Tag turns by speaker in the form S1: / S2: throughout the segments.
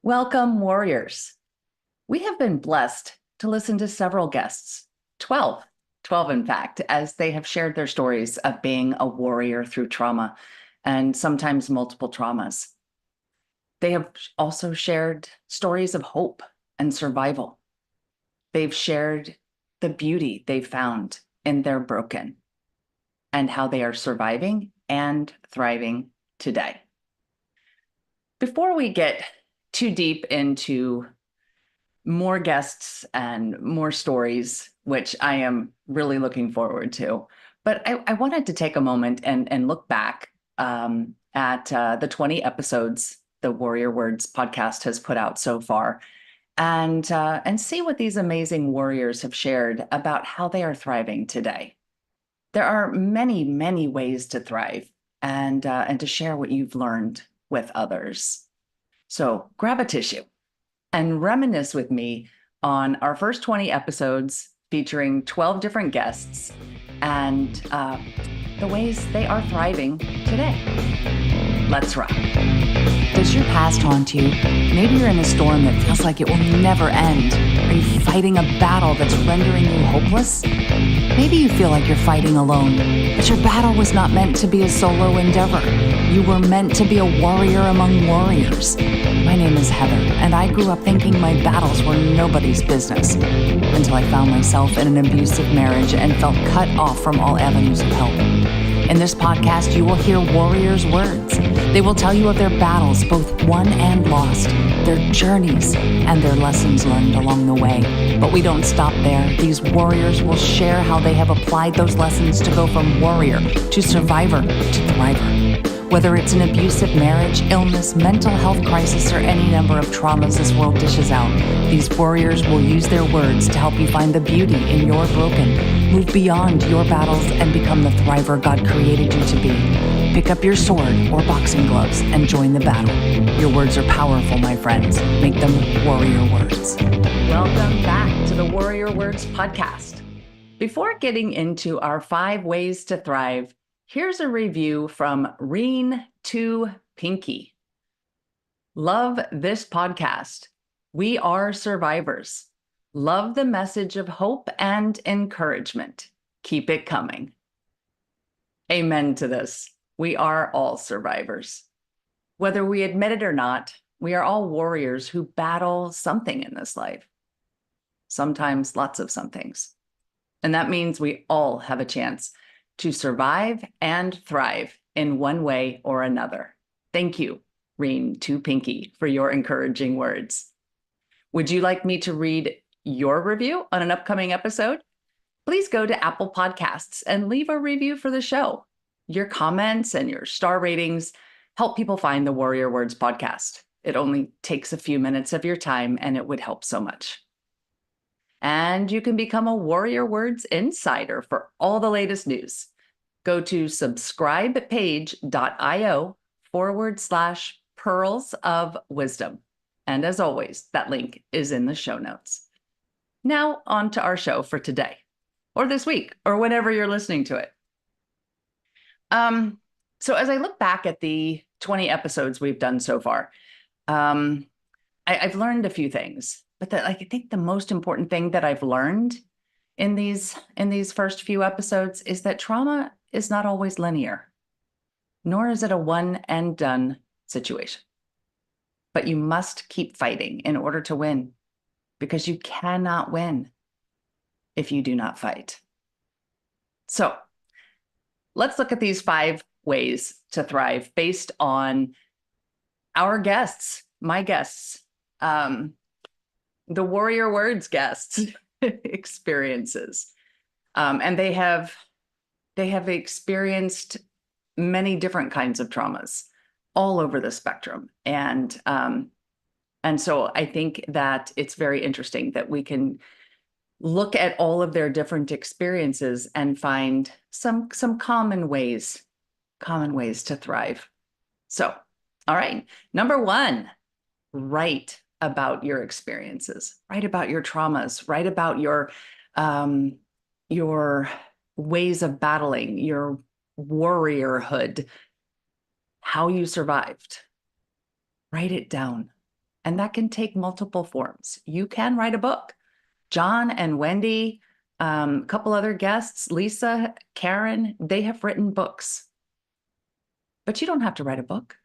S1: Welcome, warriors. We have been blessed to listen to several guests, 12, 12 in fact, as they have shared their stories of being a warrior through trauma and sometimes multiple traumas. They have also shared stories of hope and survival. They've shared the beauty they found in their broken and how they are surviving and thriving today. Before we get too deep into more guests and more stories, which I am really looking forward to. But I wanted to take a moment and look back at the 20 episodes the Warrior Words podcast has put out so far, and see what these amazing warriors have shared about how they are thriving today. There are many, many ways to thrive and to share what you've learned with others. So grab a tissue and reminisce with me on our first 20 episodes featuring 12 different guests and the ways they are thriving today. Let's rock. Does your past haunt you? Maybe you're in a storm that feels like it will never end. Are you fighting a battle that's rendering you hopeless? Maybe you feel like you're fighting alone, but your battle was not meant to be a solo endeavor. You were meant to be a warrior among warriors. My name is Heather, and I grew up thinking my battles were nobody's business until I found myself in an abusive marriage and felt cut off from all avenues of help. In this podcast, you will hear warriors' words. They will tell you of their battles, both won and lost, their journeys, and their lessons learned along the way. But we don't stop there. These warriors will share how they have applied those lessons to go from warrior to survivor to thriver. Whether it's an abusive marriage, illness, mental health crisis, or any number of traumas this world dishes out, these warriors will use their words to help you find the beauty in your broken, move beyond your battles, and become the thriver God created you to be. Pick up your sword or boxing gloves and join the battle. Your words are powerful, my friends. Make them warrior words. Welcome back to the Warrior Words podcast. Before getting into our 5 ways to thrive, here's a review from Reen to Pinky. Love this podcast. We are survivors. Love the message of hope and encouragement. Keep it coming. Amen to this. We are all survivors. Whether we admit it or not, we are all warriors who battle something in this life. Sometimes lots of somethings. And that means we all have a chance to survive and thrive in one way or another. Thank you, Reen to Pinky, for your encouraging words. Would you like me to read your review on an upcoming episode? Please go to Apple Podcasts and leave a review for the show. Your comments and your star ratings help people find the Warrior Words podcast. It only takes a few minutes of your time, and it would help so much. And you can become a Warrior Words insider for all the latest news. Go to subscribepage.io/pearls of wisdom. And as always, that link is in the show notes. Now on to our show for today, or this week, or whenever you're listening to it. So as I look back at the 20 episodes we've done so far, I've learned a few things. But I think the most important thing that I've learned in these first few episodes is that trauma is not always linear, nor is it a one and done situation. But you must keep fighting in order to win, because you cannot win if you do not fight. So let's look at these 5 ways to thrive based on our guests, my guests, the Warrior Words guests experiences. And they have experienced many different kinds of traumas all over the spectrum. And so I think that it's very interesting that we can look at all of their different experiences and find some common ways to thrive. So, all right. Number 1, write about your experiences, write about your traumas, write about your ways of battling, your warriorhood, how you survived. Write it down. And that can take multiple forms. You can write a book. John and Wendy, a couple other guests, Lisa, Karen, they have written books. But you don't have to write a book.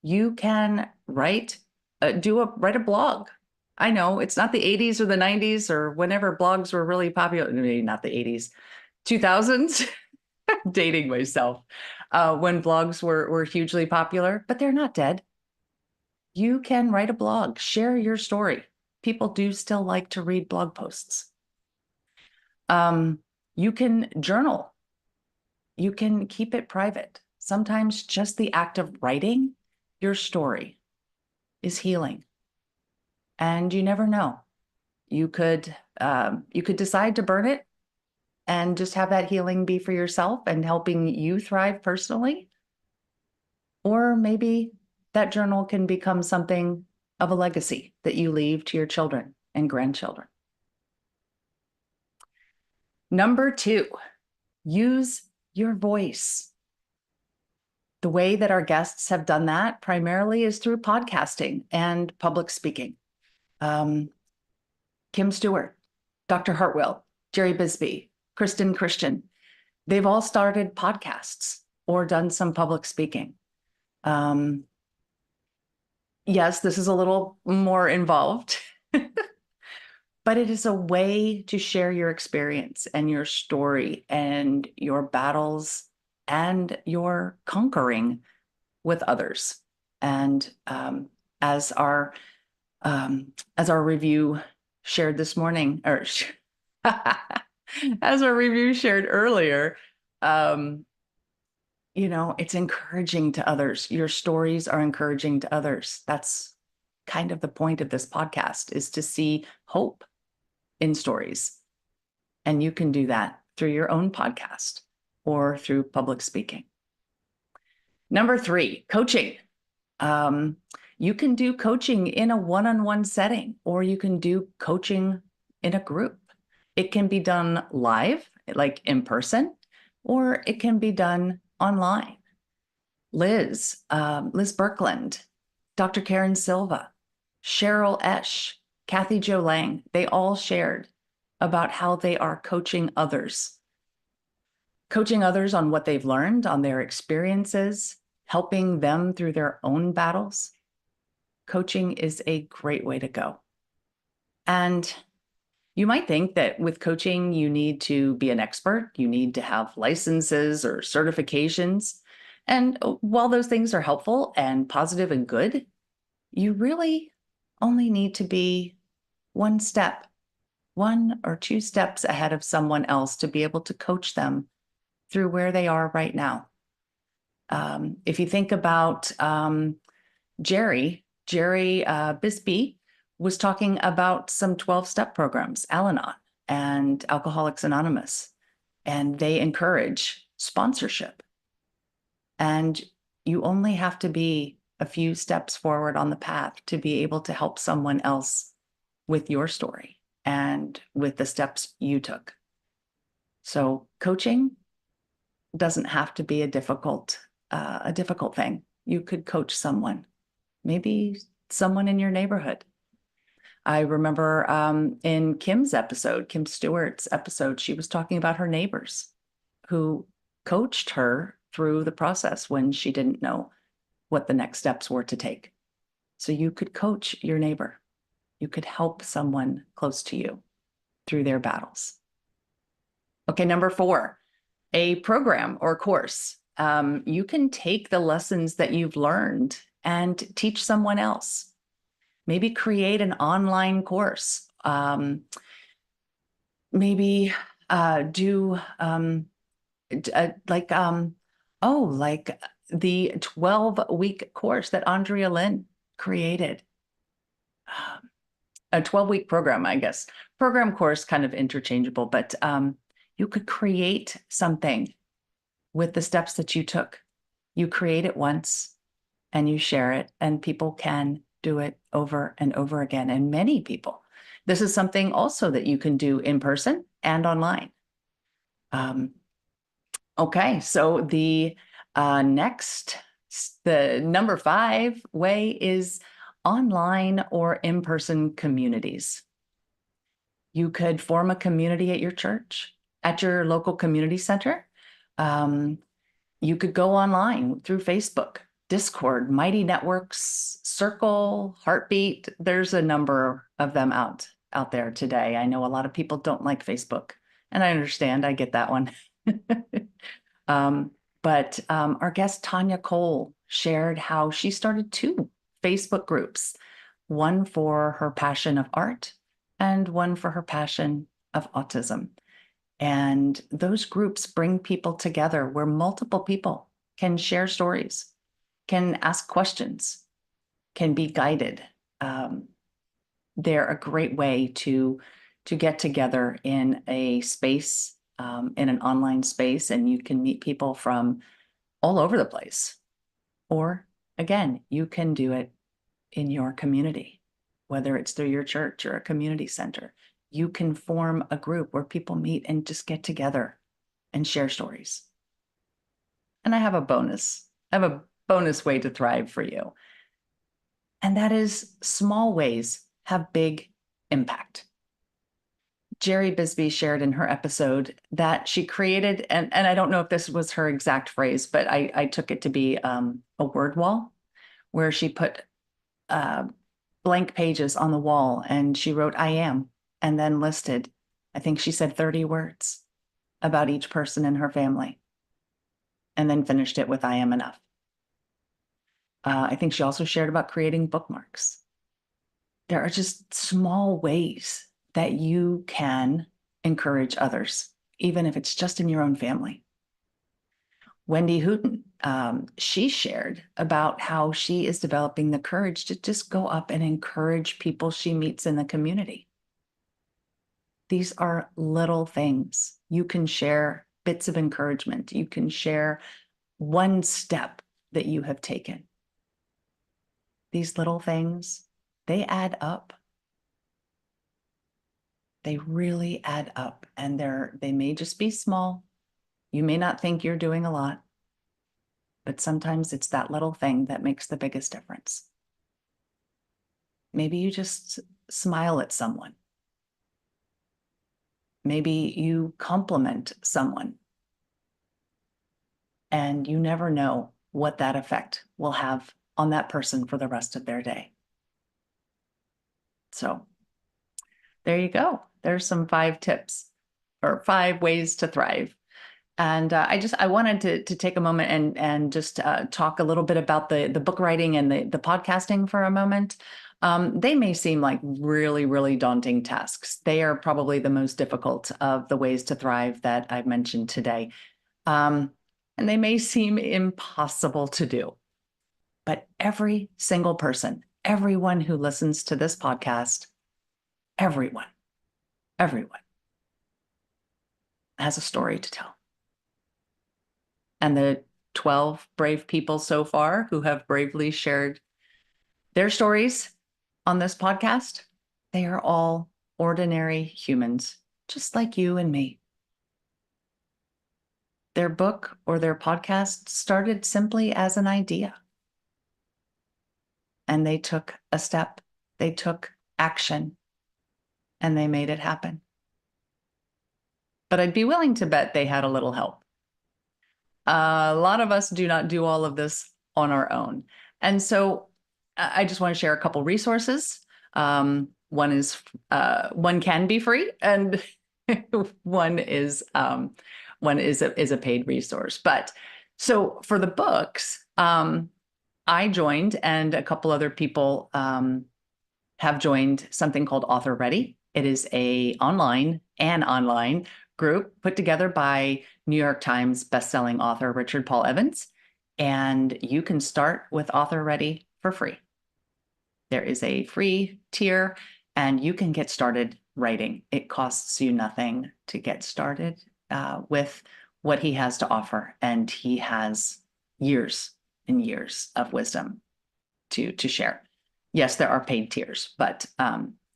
S1: You can write a blog. I know it's not the 80s or the 90s or whenever blogs were really popular, maybe not the 80s, 2000s, dating myself, when blogs were hugely popular, but they're not dead. You can write a blog, share your story. People do still like to read blog posts. You can journal. You can keep it private. Sometimes just the act of writing your story is healing. And you never know. You could decide to burn it and just have that healing be for yourself and helping you thrive personally. Or maybe that journal can become something of a legacy that you leave to your children and grandchildren. Number 2, use your voice. The way that our guests have done that primarily is through podcasting and public speaking. Kim Stewart, Dr. Hartwell, Jerry Bisbee, Kristen Christian, they've all started podcasts or done some public speaking. Yes, this is a little more involved, but it is a way to share your experience and your story and your battles and your conquering with others. And as our review shared this morning, or as our review shared earlier, it's encouraging to others. Your stories are encouraging to others. That's kind of the point of this podcast, is to see hope in stories. And you can do that through your own podcast or through public speaking. Number 3, coaching. You can do coaching in a one-on-one setting, or you can do coaching in a group. It can be done live, like in person, or it can be done online. Liz Birkeland, Dr. Karen Silva, Cheryl Esch, Kathy Jo Lang, they all shared about how they are coaching others on what they've learned, on their experiences, helping them through their own battles. Coaching is a great way to go. And you might think that with coaching, you need to be an expert, you need to have licenses or certifications. And while those things are helpful and positive and good, you really only need to be one or two steps ahead of someone else to be able to coach them through where they are right now. If you think about Jerry Bisbee was talking about some 12-step programs, Al-Anon and Alcoholics Anonymous, and they encourage sponsorship. And you only have to be a few steps forward on the path to be able to help someone else with your story and with the steps you took. So coaching doesn't have to be a difficult thing. You could coach someone, maybe someone in your neighborhood. I remember in Kim Stewart's episode, she was talking about her neighbors who coached her through the process when she didn't know what the next steps were to take. So you could coach your neighbor. You could help someone close to you through their battles. Okay, number 4, a program or course. You can take the lessons that you've learned and teach someone else. Maybe create an online course. Maybe do like the 12-week course that Andrea Lynn created. A 12-week program, I guess. Program, course, kind of interchangeable, but you could create something with the steps that you took. You create it once and you share it, and people can do it over and over again. And many people. This is something also that you can do in person and online. Okay, so the number 5 way is online or in-person communities. You could form a community at your church, at your local community center. You could go online through Facebook, Discord, Mighty Networks, Circle, Heartbeat. There's a number of them out there today. I know a lot of people don't like Facebook, and I understand. I get that one. But our guest Tanya Cole shared how she started 2 Facebook groups, one for her passion of art and one for her passion of autism. And those groups bring people together where multiple people can share stories, can ask questions, can be guided. They're a great way to get together in a space, in an online space, and you can meet people from all over the place. Or again, you can do it in your community, whether it's through your church or a community center. You can form a group where people meet and just get together and share stories. And I have a bonus. I have a bonus way to thrive for you. And that is small ways have big impact. Jerry Bisbee shared in her episode that she created, and I don't know if this was her exact phrase, but I took it to be a word wall, where she put blank pages on the wall and she wrote, "I am," and then listed, I think she said 30 words about each person in her family, and then finished it with, "I am enough." I think she also shared about creating bookmarks. There are just small ways that you can encourage others, even if it's just in your own family. Wendy Hooten, she shared about how she is developing the courage to just go up and encourage people she meets in the community. These are little things. You can share bits of encouragement. You can share one step that you have taken. These little things, they add up. They really add up, and they may just be small. You may not think you're doing a lot, but sometimes it's that little thing that makes the biggest difference. Maybe you just smile at someone. Maybe you compliment someone, and you never know what that effect will have on that person for the rest of their day. So there you go. There's some 5 tips or 5 ways to thrive. And I wanted to take a moment and just talk a little bit about the book writing and the podcasting for a moment. They may seem like really, really daunting tasks. They are probably the most difficult of the ways to thrive that I've mentioned today. And they may seem impossible to do. But every single person, everyone who listens to this podcast, everyone has a story to tell. And the 12 brave people so far who have bravely shared their stories on this podcast, they are all ordinary humans, just like you and me. Their book or their podcast started simply as an idea. And they took a step, they took action, and they made it happen. But I'd be willing to bet they had a little help. A lot of us do not do all of this on our own. And so I just want to share a couple resources. One can be free, and one is a paid resource. But so for the books, I joined, and a couple other people have joined something called Author Ready. It is an online group put together by New York Times bestselling author Richard Paul Evans. And you can start with Author Ready for free. There is a free tier, and you can get started writing. It costs you nothing to get started with what he has to offer. And he has years and years of wisdom to share. Yes, there are paid tiers, but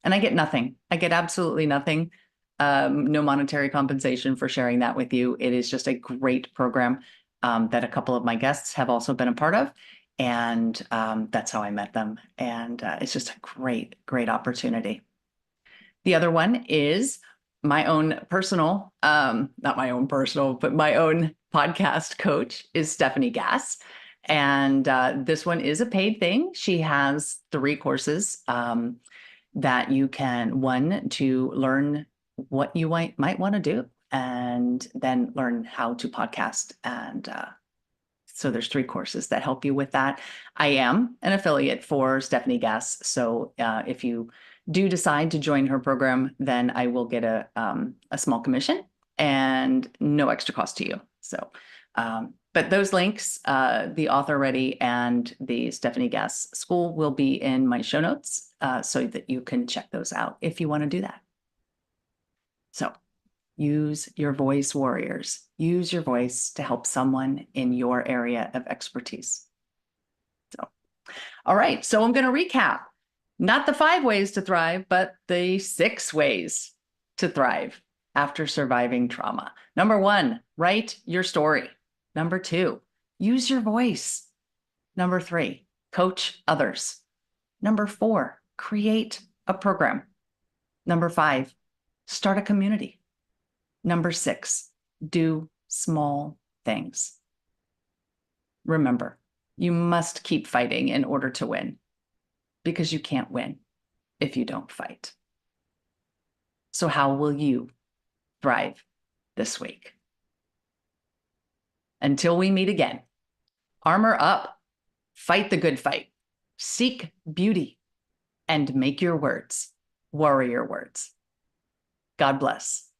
S1: and I get nothing. I get absolutely nothing. No monetary compensation for sharing that with you. It is just a great program that a couple of my guests have also been a part of. And that's how I met them. And it's just a great, great opportunity. The other one is my own personal, not my own personal, but my own podcast coach is Stephanie Gass. And this one is a paid thing. She has 3 courses that you can, one, to learn what you might want to do, and then learn how to podcast. And so there's 3 courses that help you with that. I am an affiliate for Stephanie Gass. So if you do decide to join her program, then I will get a small commission and no extra cost to you. So, but those links, the Author Ready and the Stephanie Gass School, will be in my show notes so that you can check those out if you want to do that. So use your voice, warriors. Use your voice to help someone in your area of expertise. So, all right. So I'm going to recap. Not the 5 ways to thrive, but the 6 ways to thrive after surviving trauma. Number 1, write your story. Number 2, use your voice. Number 3, coach others. Number 4, create a program. Number 5, start a community. Number 6, do small things. Remember, you must keep fighting in order to win, because you can't win if you don't fight. So how will you thrive this week? Until we meet again, armor up, fight the good fight, seek beauty, and make your words warrior words. God bless.